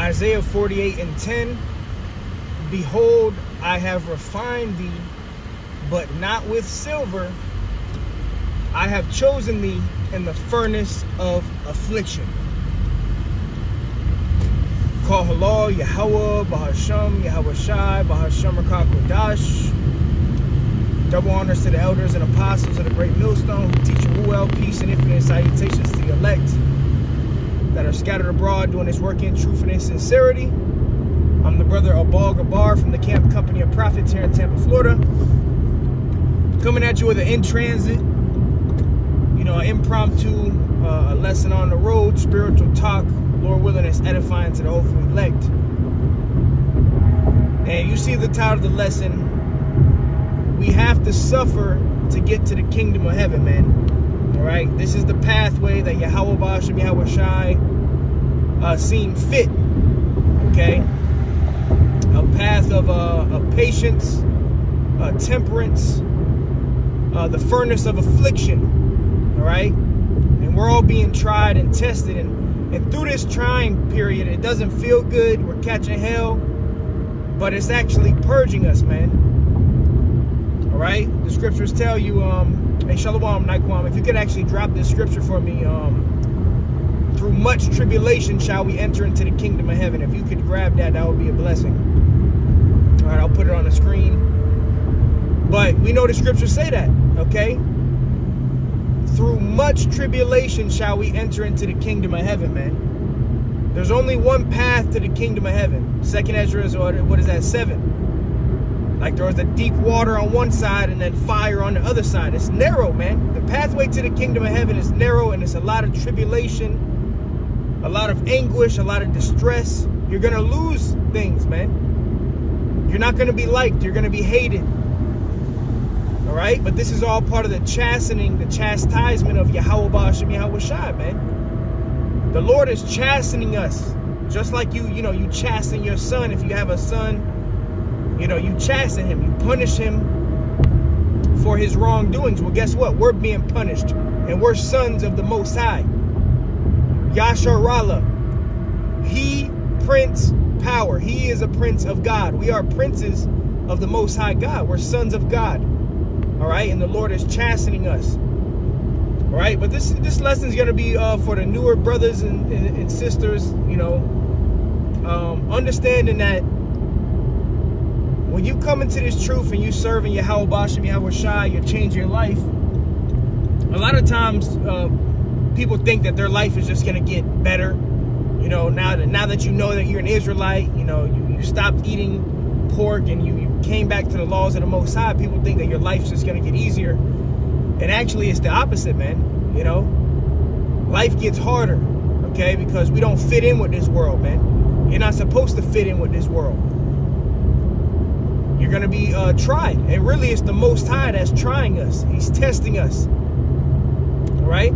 Isaiah 48:10. Behold, I have refined thee, but not with silver. I have chosen thee in the furnace of affliction. Call halal, Yahweh, Bahasham, Yahweh Shai, Bahasham Rakah Kodash. Double honors to the elders and apostles of the great millstone who teach you well, peace and infinite salutations to the elect that are scattered abroad doing this work in truth and in sincerity. I'm the brother Abal Gabar from the Camp Company of Prophets here in Tampa, Florida. Coming at you with an in-transit, an impromptu, a lesson on the road, spiritual talk, Lord willing, is edifying to the hopeful elect. And you see the title of the lesson, we have to suffer to get to the kingdom of heaven, man. All right, this is the pathway that Yahweh Ba'ashem Yahweh Shai seen fit. Okay, a path of patience, temperance, the furnace of affliction. All right, and we're all being tried and tested, and through this trying period, it doesn't feel good. We're catching hell, but it's actually purging us, man. All right, the scriptures tell you, hey, Shalom, Naquam, if you could actually drop this scripture for me, through much tribulation shall we enter into the kingdom of heaven. If you could grab that, that would be a blessing. All right, I'll put it on the screen. But we know the scriptures say that, okay? Through much tribulation shall we enter into the kingdom of heaven, man. There's only one path to the kingdom of heaven. 2nd Ezra, or what is that, 7. Like there was a deep water on one side and then fire on the other side. It's narrow, man. The pathway to the kingdom of heaven is narrow, and it's a lot of tribulation, a lot of anguish, a lot of distress. You're going to lose things, man. You're not going to be liked. You're going to be hated. All right? But this is all part of the chastening, the chastisement of Yahweh Ba'ashem Yahweh Shai, man. The Lord is chastening us. Just like you chasten your son. If you have a son, you chasten him. You punish him for his wrongdoings. Well, guess what? We're being punished. And we're sons of the Most High. Yasharallah. He Prince Power. He is a prince of God. We are princes of the Most High God. We're sons of God. All right? And the Lord is chastening us. All right? But this lesson is going to be for the newer brothers and sisters, understanding that when you come into this truth and you serving Yahweh Ba'ashem Yahweh Shai, you're changing your life. A lot of times, people think that their life is just gonna get better. Now that you know that you're an Israelite, you stopped eating pork and you came back to the laws of the Most High. People think that your life's just gonna get easier, and actually, it's the opposite, man. Life gets harder, okay? Because we don't fit in with this world, man. You're not supposed to fit in with this world. You're going to be tried. And really, it's the Most High that's trying us. He's testing us. All right?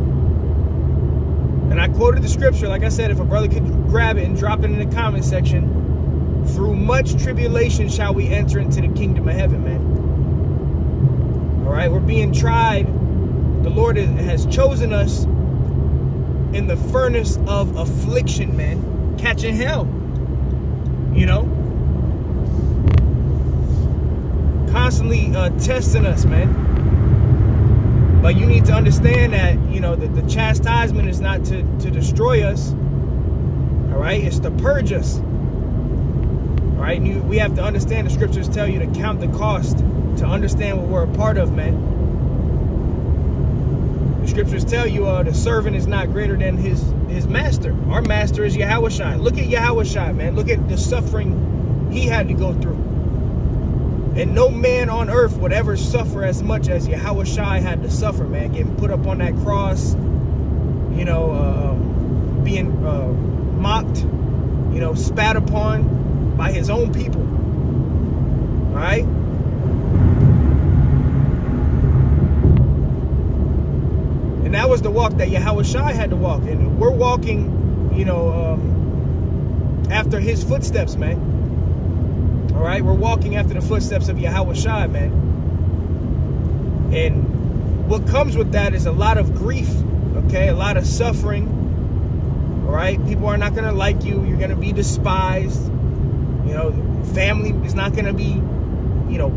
And I quoted the scripture. Like I said, if a brother could grab it and drop it in the comment section. Through much tribulation shall we enter into the kingdom of heaven, man. All right? We're being tried. The Lord has chosen us in the furnace of affliction, man. Catching hell. Constantly testing us, man. But you need to understand that the chastisement is not to destroy us. All right, it's to purge us. All right, we have to understand the scriptures tell you to count the cost, to understand what we're a part of, man. The scriptures tell you the servant is not greater than his master. Our master is Yahweh Shai. Look at Yahweh Shai, man. Look at the suffering he had to go through. And no man on earth would ever suffer as much as Yahweh Shai had to suffer, man. Getting put up on that cross, being mocked, spat upon by his own people. All right? And that was the walk that Yahweh Shai had to walk. And we're walking, after his footsteps, man. All right, we're walking after the footsteps of Yahweh Shai, man. And what comes with that is a lot of grief, okay? A lot of suffering, All right? People are not going to like you. You're going to be despised. You know, family is not going to be, you know,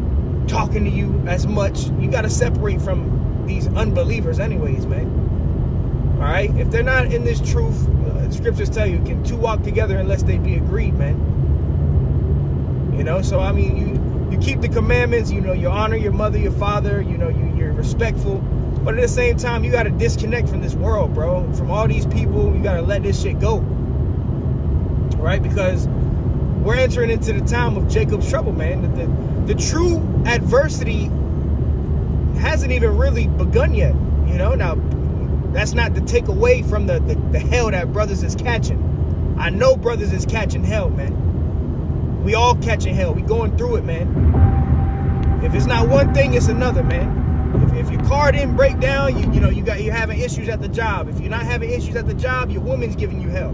talking to you as much. You got to separate from these unbelievers anyways, man. All right? If they're not in this truth, the scriptures tell you, can two walk together unless they be agreed, man? You know, so I mean, you keep the commandments, you know, you honor your mother, your father, you know, you're respectful. But at the same time, you got to disconnect from this world, bro. From all these people, you got to let this shit go. All right? Because we're entering into the time of Jacob's trouble, man. The true adversity hasn't even really begun yet. You know, now, that's not to take away from the hell that brothers is catching. I know brothers is catching hell, man. We all catching hell. We going through it, man. If it's not one thing, it's another, man. If your car didn't break down, you're having issues at the job. If you're not having issues at the job, your woman's giving you hell.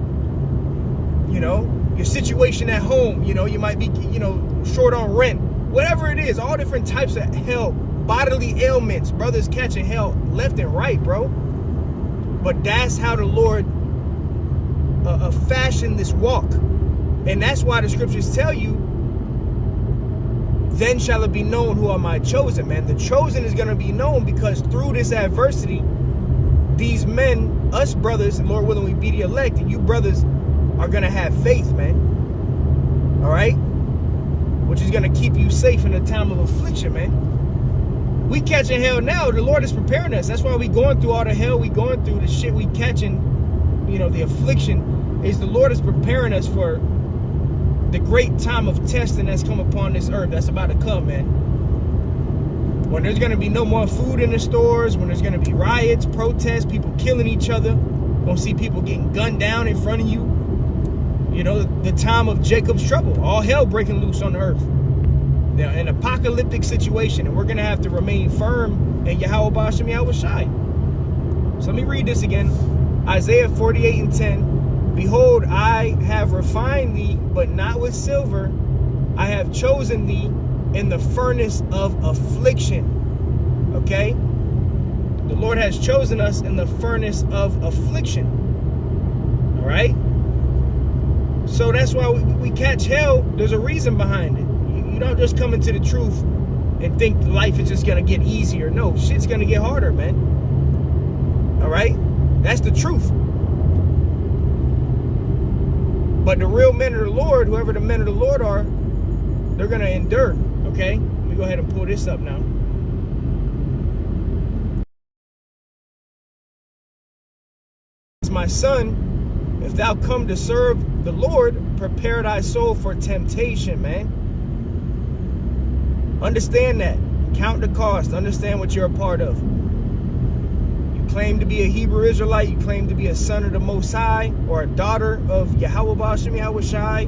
You know, your situation at home, you know, you might be, you know, short on rent. Whatever it is, all different types of hell, bodily ailments, brothers catching hell left and right, bro. But that's how the Lord fashioned this walk. And that's why the scriptures tell you, then shall it be known who are my chosen, man. The chosen is going to be known because through this adversity, these men, us brothers, and Lord willing, we be the elect, and you brothers are going to have faith, man. All right? Which is going to keep you safe in a time of affliction, man. We catching hell now. The Lord is preparing us. That's why we going through all the hell we going through, the shit we catching, you know, the affliction, is the Lord is preparing us for the great time of testing that's come upon this earth that's about to come, man. When there's going to be no more food in the stores, when there's going to be riots, protests, people killing each other, gonna see people getting gunned down in front of you. You know, the time of Jacob's trouble, all hell breaking loose on the earth. They're an apocalyptic situation, and we're going to have to remain firm in Yahweh Ba'ashem Yahweh Shai. So let me read this again. Isaiah 48:10. Behold, I have refined thee, but not with silver. I have chosen thee in the furnace of affliction. Okay? The Lord has chosen us in the furnace of affliction. All right? So that's why we catch hell. There's a reason behind it. You don't just come into the truth and think life is just going to get easier. No, shit's going to get harder, man. All right? That's the truth. But the real men of the Lord, whoever the men of the Lord are, they're going to endure, okay? Let me go ahead and pull this up now. It's my son, if thou come to serve the Lord, prepare thy soul for temptation, man. Understand that. Count the cost. Understand what you're a part of. Claim to be a Hebrew Israelite, you claim to be a son of the Most High or a daughter of Yahweh Ba'ashem Yahweh Shai,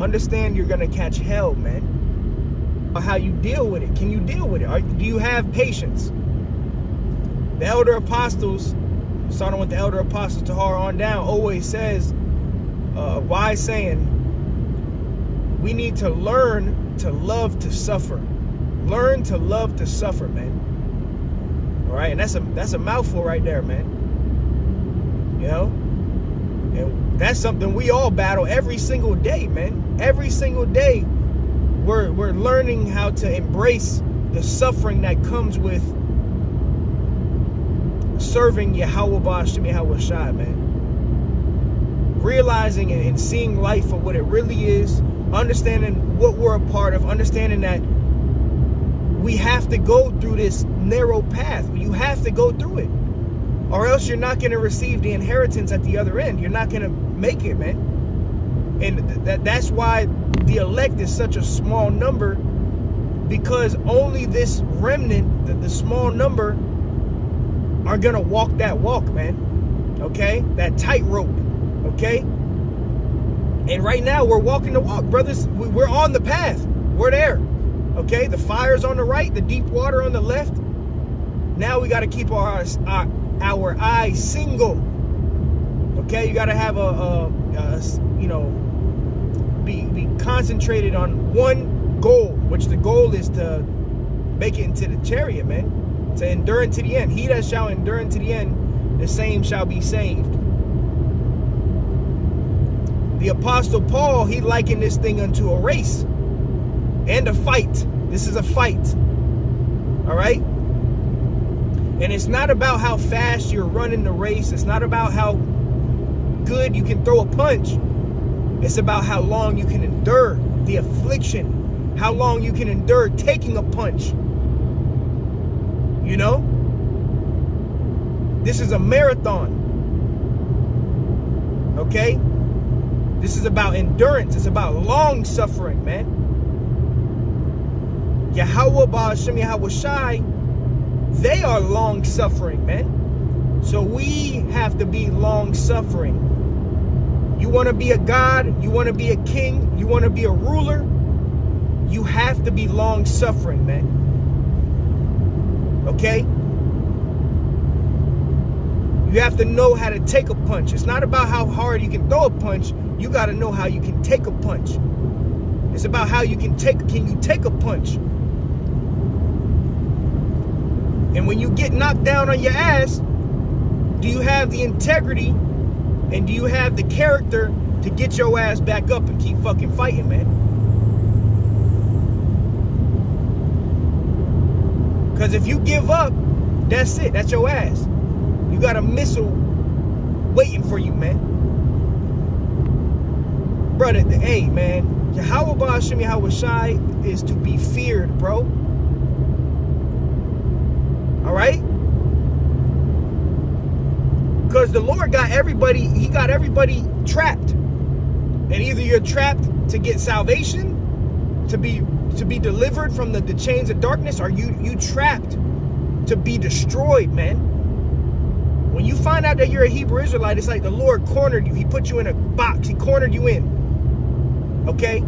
understand you're going to catch hell, man. How you deal with it. Can you deal with it? Do you have patience? The elder apostles, starting with the elder apostles Tahar on down, always says, wise saying, we need to learn to love to suffer. Learn to love to suffer, man. All right, and that's a mouthful right there, man. You know, and that's something we all battle every single day, man. Every single day, we're learning how to embrace the suffering that comes with serving Yahweh Ba'ashem Yahweh Shai, man. Realizing and seeing life for what it really is, understanding what we're a part of, understanding that we have to go through this narrow path. You have to go through it, or else you're not going to receive the inheritance at the other end. You're not going to make it, man. And that's why the elect is such a small number, because only this remnant, the small number, are going to walk that walk, man. Okay? That tightrope. Okay? And right now, we're walking the walk, brothers. We're on the path. We're there. Okay, the fire's on the right, the deep water on the left. Now we got to keep our eyes single. Okay, you got to have be concentrated on one goal, which the goal is to make it into the chariot, man. To endure unto the end. He that shall endure unto the end, the same shall be saved. The Apostle Paul, he likened this thing unto a race and a fight. This is a fight. All right? And it's not about how fast you're running the race. It's not about how good you can throw a punch. It's about how long you can endure the affliction. How long you can endure taking a punch. You know? This is a marathon. Okay? This is about endurance. It's about long suffering, man. Yahweh Ba'ashem Yahweh Shai, they are long suffering, man. So we have to be long suffering. You want to be a god, you want to be a king, you want to be a ruler, you have to be long suffering, man. Okay? You have to know how to take a punch. It's not about how hard you can throw a punch. You got to know how you can take a punch. It's about how you can you take a punch? And when you get knocked down on your ass, do you have the integrity and do you have the character to get your ass back up and keep fucking fighting, man? Because if you give up, that's it. That's your ass. You got a missile waiting for you, man. Brother, hey, man. Yahweh Ba'ashem Yahweh Shai is to be feared, bro. All right? Because the Lord got everybody, he got everybody trapped. And either you're trapped to get salvation, to be delivered from the chains of darkness, or you trapped to be destroyed, man. When you find out that you're a Hebrew Israelite, it's like the Lord cornered you. He put you in a box. He cornered you in. Okay?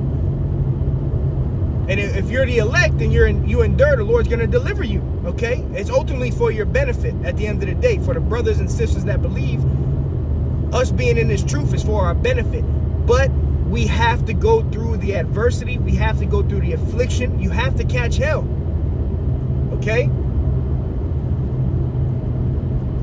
And if you're the elect and you endure, the Lord's going to deliver you. Okay? It's ultimately for your benefit at the end of the day. For the brothers and sisters that believe, us being in this truth is for our benefit. But we have to go through the adversity. We have to go through the affliction. You have to catch hell. Okay?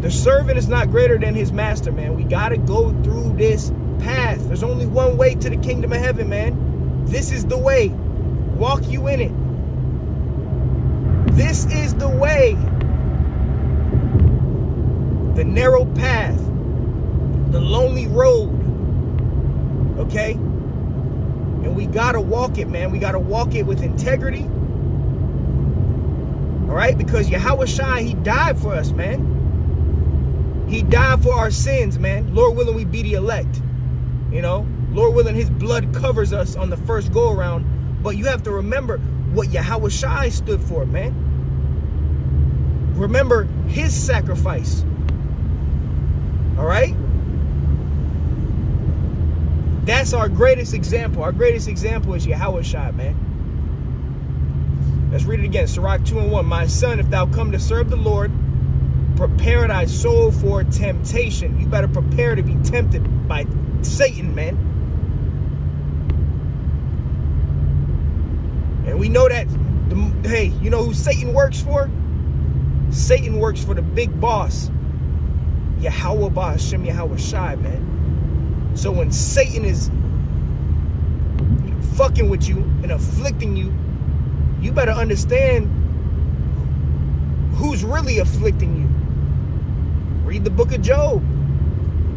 The servant is not greater than his master, man. We got to go through this path. There's only one way to the kingdom of heaven, man. This is the way. Walk you in it. This is the way. The narrow path. The lonely road. Okay? And we got to walk it, man. We got to walk it with integrity. All right? Because Yahweh Shai, he died for us, man. He died for our sins, man. Lord willing, we be the elect. You know, Lord willing, his blood covers us on the first go around. But you have to remember what Yahweh Shai stood for, man. Remember his sacrifice. All right? That's our greatest example. Our greatest example is Yahweh Shai, man. Let's read it again. Sirach 2:1. My son, if thou come to serve the Lord, prepare thy soul for temptation. You better prepare to be tempted by Satan, man. And we know that, hey, you know who Satan works for? Satan works for the big boss, Yahweh Ba'ashem Yahweh Shai, man. So when Satan is fucking with you and afflicting you, you better understand who's really afflicting you. Read the book of Job.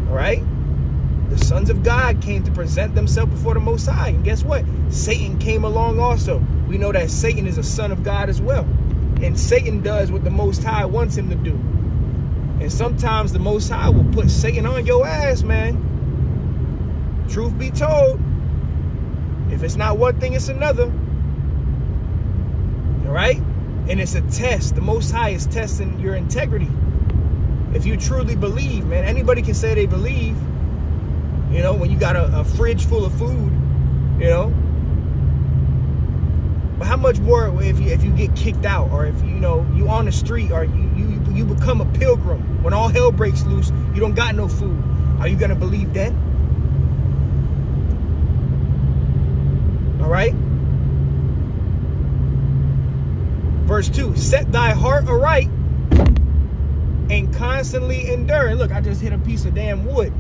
All right? The sons of God came to present themselves before the Most High. And guess what? Satan came along also. We know that Satan is a son of God as well. And Satan does what the Most High wants him to do. And sometimes the Most High will put Satan on your ass, man. Truth be told, if it's not one thing, it's another. All right? And it's a test. The Most High is testing your integrity. If you truly believe, man, anybody can say they believe. You know, when you got a fridge full of food, you know. But how much more if you get kicked out, or if you on the street, or you become a pilgrim, when all hell breaks loose, you don't got no food. Are you gonna believe then? All right. Verse 2, set thy heart aright and constantly endure. And look, I just hit a piece of damn wood.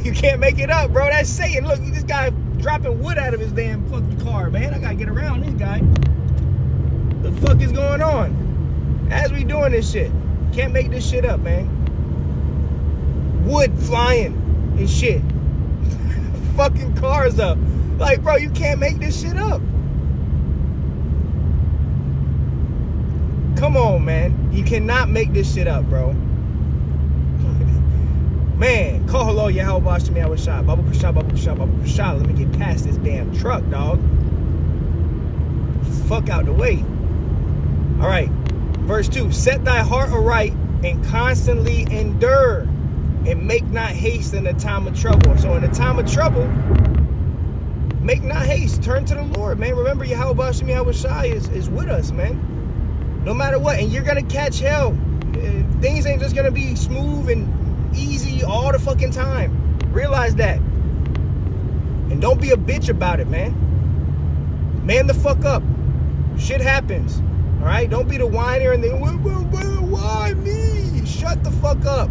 You can't make it up, bro. That's Satan. Look, this guy dropping wood out of his damn fucking car, man. I gotta get around this guy. The fuck is going on? As we doing this shit. Can't make this shit up, man. Wood flying and shit. Fucking cars up. Like, bro, you can't make this shit up. Come on, man. You cannot make this shit up, bro. Man, call hello, Yahweh Hashem Yahweh Shah. Babu Kusha, Babu Kusha, Babu Kusha. Let me get past this damn truck, dog. Fuck out the way. All right. Verse 2. Set thy heart aright and constantly endure, and make not haste in the time of trouble. So in the time of trouble, make not haste. Turn to the Lord, man. Remember, Yahweh Hashem Yahweh Shah is with us, man. No matter what. And you're going to catch hell. Things ain't just going to be smooth and easy all the fucking time. Realize that. And don't be a bitch about it, man. Man the fuck up. Shit happens. All right? Don't be the whiner and then, why me? Shut the fuck up.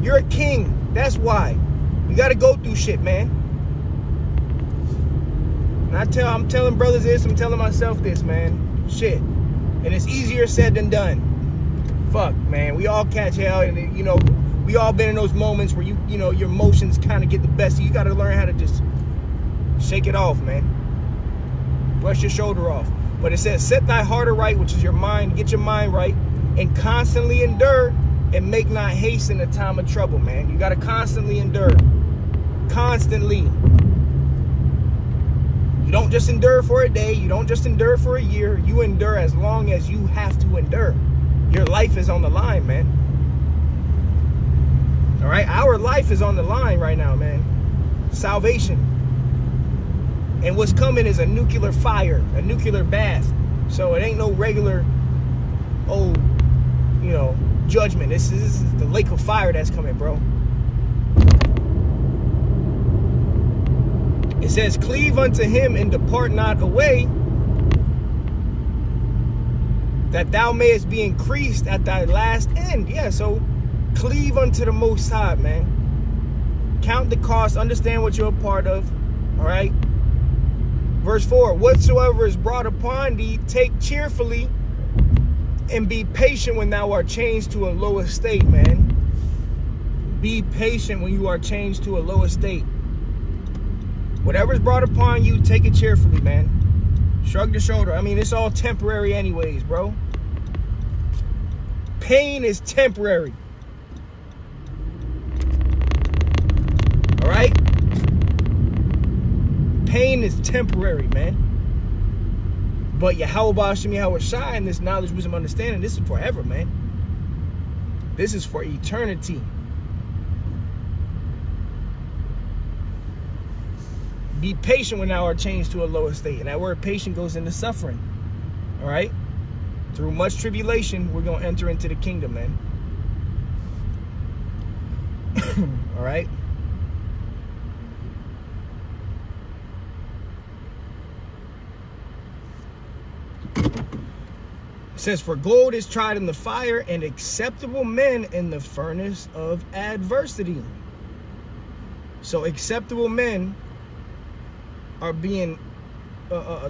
You're a king. That's why. You got to go through shit, man. And I'm telling brothers this. I'm telling myself this, man. Shit. And it's easier said than done. Fuck, man. We all catch hell, and you know, we all been in those moments where you know, your emotions kind of get the best of you. You got to learn how to just shake it off, man. Brush your shoulder off. But it says, set thy heart aright, which is your mind. Get your mind right, and constantly endure, and make not haste in the time of trouble, man. You got to constantly endure. Constantly. You don't just endure for a day. You don't just endure for a year. You endure as long as you have to endure. Your life is on the line, man. All right? Our life is on the line right now, man. Salvation. And what's coming is a nuclear fire, a nuclear bath. So it ain't no regular, you know, judgment. This is the lake of fire that's coming, bro. It says, cleave unto him and depart not away, that thou mayest be increased at thy last end. Yeah, so cleave unto the Most High, man. Count the cost. Understand what you're a part of. All right? Verse 4, whatsoever is brought upon thee, take cheerfully, and be patient when thou art changed to a low estate, man. Be patient when you are changed to a low estate. Whatever's brought upon you, take it cheerfully, man. Shrug the shoulder. I mean, it's all temporary anyways, bro. Pain is temporary. All right? Pain is temporary, man. But Yahweh Hashem Yahweh Shai, and this knowledge, wisdom, understanding, this is forever, man. This is for eternity. Be patient when thou art changed to a lower state. And that word patient goes into suffering. All right? Through much tribulation, we're going to enter into the kingdom, man. All right? It says, for gold is tried in the fire, and acceptable men in the furnace of adversity. So acceptable men are being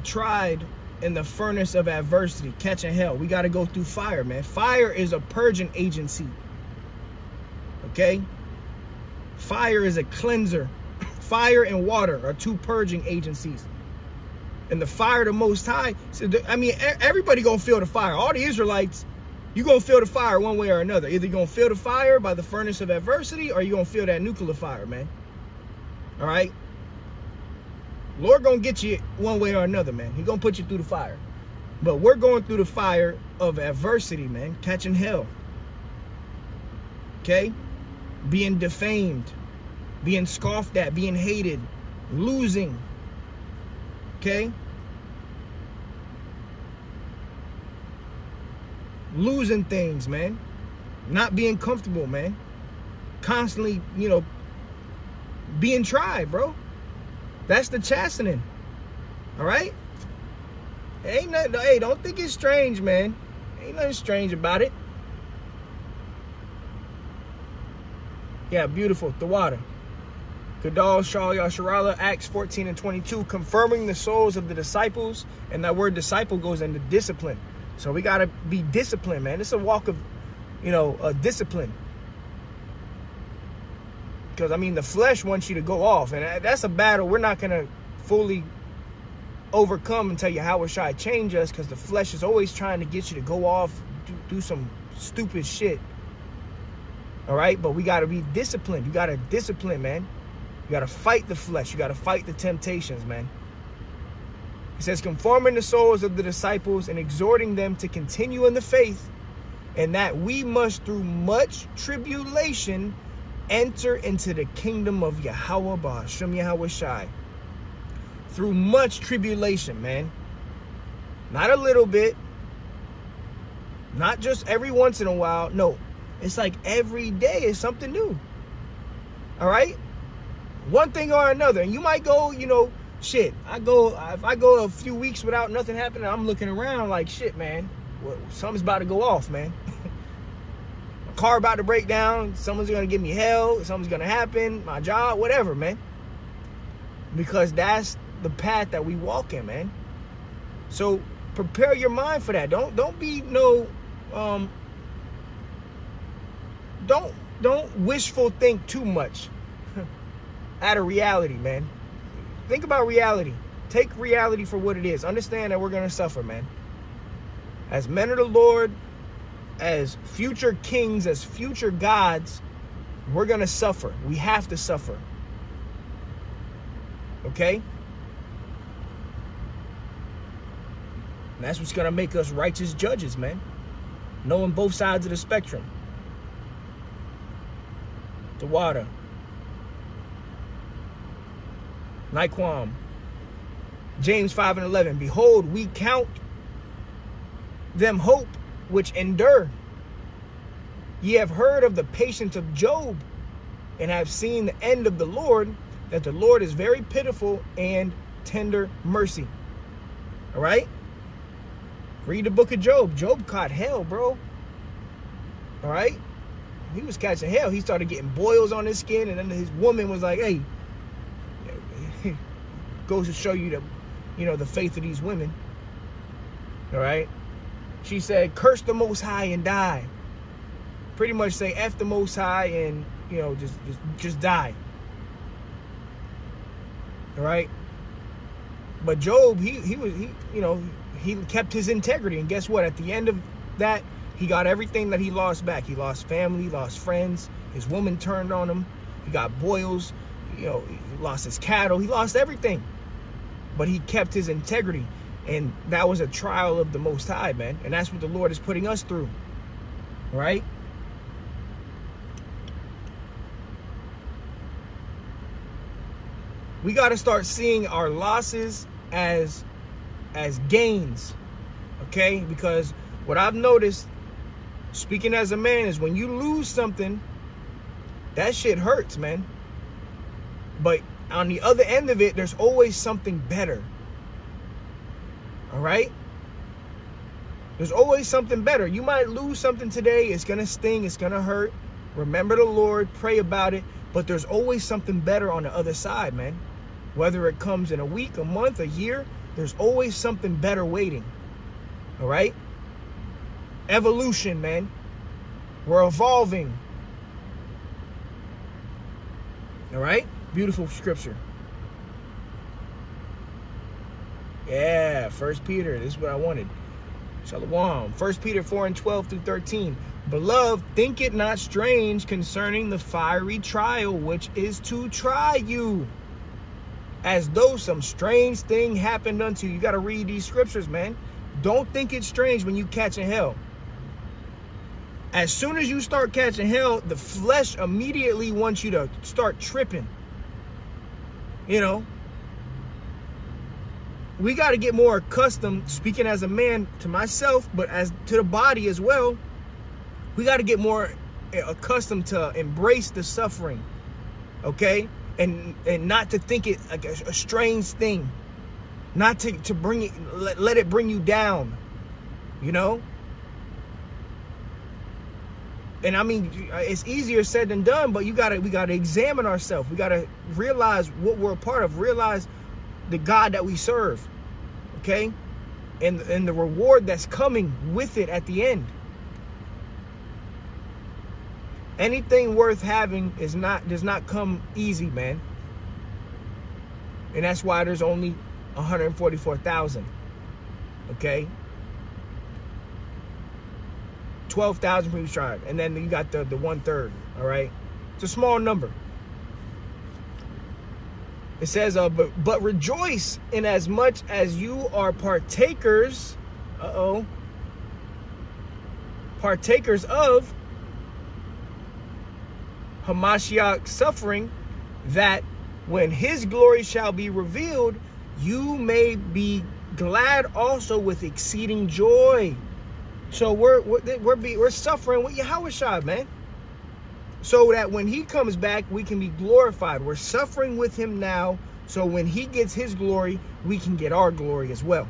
tried in the furnace of adversity, catching hell. We got to go through fire, man. Fire is a purging agency. Okay? Fire is a cleanser. Fire and water are two purging agencies. And the fire of the Most High, I mean, everybody gonna feel the fire. All the Israelites, you gonna feel the fire one way or another. Either you gonna feel the fire by the furnace of adversity, or you gonna feel that nuclear fire, man. All right? Lord gonna get you one way or another, man. He gonna put you through the fire. But we're going through the fire of adversity, man. Catching hell. Okay? Being defamed. Being scoffed at. Being hated. Losing. Okay? Losing things, man. Not being comfortable, man. Constantly, you know, being tried, bro. That's the chastening. All right? Ain't nothing, hey, don't think it's strange, man. Ain't nothing strange about it. Yeah, beautiful. The water. Gadal Shal Yasharala, Acts 14 and 22, confirming the souls of the disciples. And that word disciple goes into discipline. So we got to be disciplined, man. It's a walk of, discipline. Because, I mean, the flesh wants you to go off. And that's a battle we're not going to fully overcome until Yahweh Shai change us. Because the flesh is always trying to get you to go off, do some stupid shit. All right? But we got to be disciplined. You got to discipline, man. You got to fight the flesh. You got to fight the temptations, man. He says, conforming the souls of the disciples and exhorting them to continue in the faith, and that we must through much tribulation enter into the kingdom of Yahweh Ba'ashem Yahweh Shai. Through much tribulation, man. Not a little bit. Not just every once in a while. No, it's like every day is something new. All right? One thing or another. And you might go, shit. If I go a few weeks without nothing happening, I'm looking around like, shit, man. Well, something's about to go off, man. My car about to break down. Someone's going to give me hell. Something's going to happen. My job, whatever, man. Because that's the path that we walk in, man. So prepare your mind for that. Don't be don't wishful think too much out of reality, man. Think about reality. Take reality for what it is. Understand that we're going to suffer, man. As men of the Lord, as future kings, as future gods, we're going to suffer. We have to suffer. Okay? And that's what's going to make us righteous judges, man. Knowing both sides of the spectrum. The water. Naiquam. James 5 and 11. Behold, we count them hope which endure. Ye have heard of the patience of Job, and have seen the end of the Lord, that the Lord is very pitiful and tender mercy. All right? Read the book of Job. Job caught hell, bro. All right? He was catching hell. He started getting boils on his skin, and then his woman was like, hey, goes to show you the faith of these women. All right? She said, curse the Most High and die. Pretty much say F the Most High and, just die. All right? But Job, he kept his integrity. And guess what? At the end of that, he got everything that he lost back. He lost family, he lost friends. His woman turned on him. He got boils. He lost his cattle. He lost everything. But he kept his integrity. And that was a trial of the Most High, man. And that's what the Lord is putting us through. Right? We got to start seeing our losses as gains. Okay? Because what I've noticed, speaking as a man, is when you lose something, that shit hurts, man. But on the other end of it, there's always something better. All right? There's always something better. You might lose something today. It's going to sting. It's going to hurt. Remember the Lord. Pray about it. But there's always something better on the other side, man. Whether it comes in a week, a month, a year, there's always something better waiting. All right? Evolution, man. We're evolving. All right? Beautiful scripture. Yeah, 1 Peter. This is what I wanted. Shalom. 1 Peter 4 and 12 through 13. Beloved, think it not strange concerning the fiery trial which is to try you, as though some strange thing happened unto you. You got to read these scriptures, man. Don't think it's strange when you catching hell. As soon as you start catching hell, the flesh immediately wants you to start tripping. We got to get more accustomed, speaking as a man to myself, but as to the body as well. We got to get more accustomed to embrace the suffering, okay? And not to think it like a strange thing. Not to bring it, let it bring you down, And I mean, it's easier said than done, but we gotta examine ourselves. We gotta realize what we're a part of, realize the God that we serve, okay? And the reward that's coming with it at the end. Anything worth having does not come easy, man. And that's why there's only 144,000, okay? 12,000 previous tribe, and then you got the 1/3. All right, it's a small number. It says, but rejoice in as much as you are partakers. Partakers of Hamashiach's suffering, that when his glory shall be revealed, you may be glad also with exceeding joy. So we're suffering with Yahushua, man. So that when he comes back, we can be glorified. We're suffering with him now. So when he gets his glory, we can get our glory as well.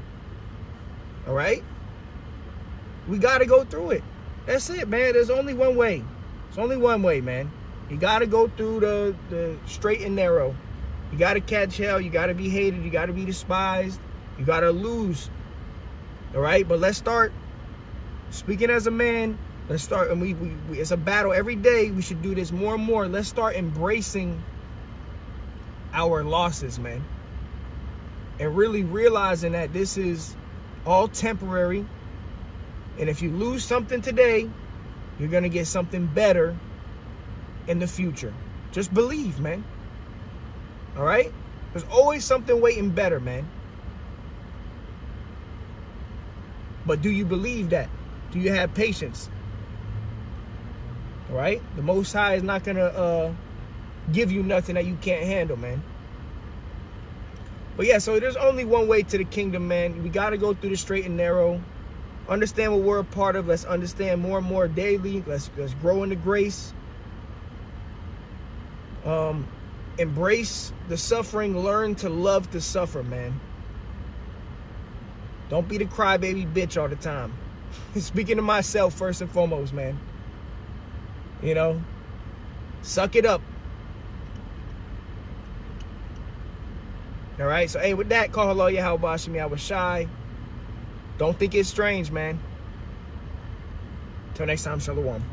All right? We got to go through it. That's it, man. There's only one way. It's only one way, man. You got to go through the straight and narrow. You got to catch hell. You got to be hated. You got to be despised. You got to lose. All right? But let's start. Speaking as a man, let's start, and we it's a battle every day. We should do this more and more. Let's start embracing our losses, man, and really realizing that this is all temporary. And if you lose something today, you're gonna get something better in the future. Just believe, man. All right? There's always something waiting better, man. But do you believe that? Do you have patience? All right? The Most High is not going to give you nothing that you can't handle, man. But yeah, so there's only one way to the kingdom, man. We got to go through the straight and narrow. Understand what we're a part of. Let's understand more and more daily. Let's grow in the grace. Embrace the suffering. Learn to love to suffer, man. Don't be the crybaby bitch all the time. Speaking to myself first and foremost, man. You know, suck it up. All right. So, hey, with that, call hello, Yahweh Hashem, Yahweh Shai. Don't think it's strange, man. Till next time, Shalom.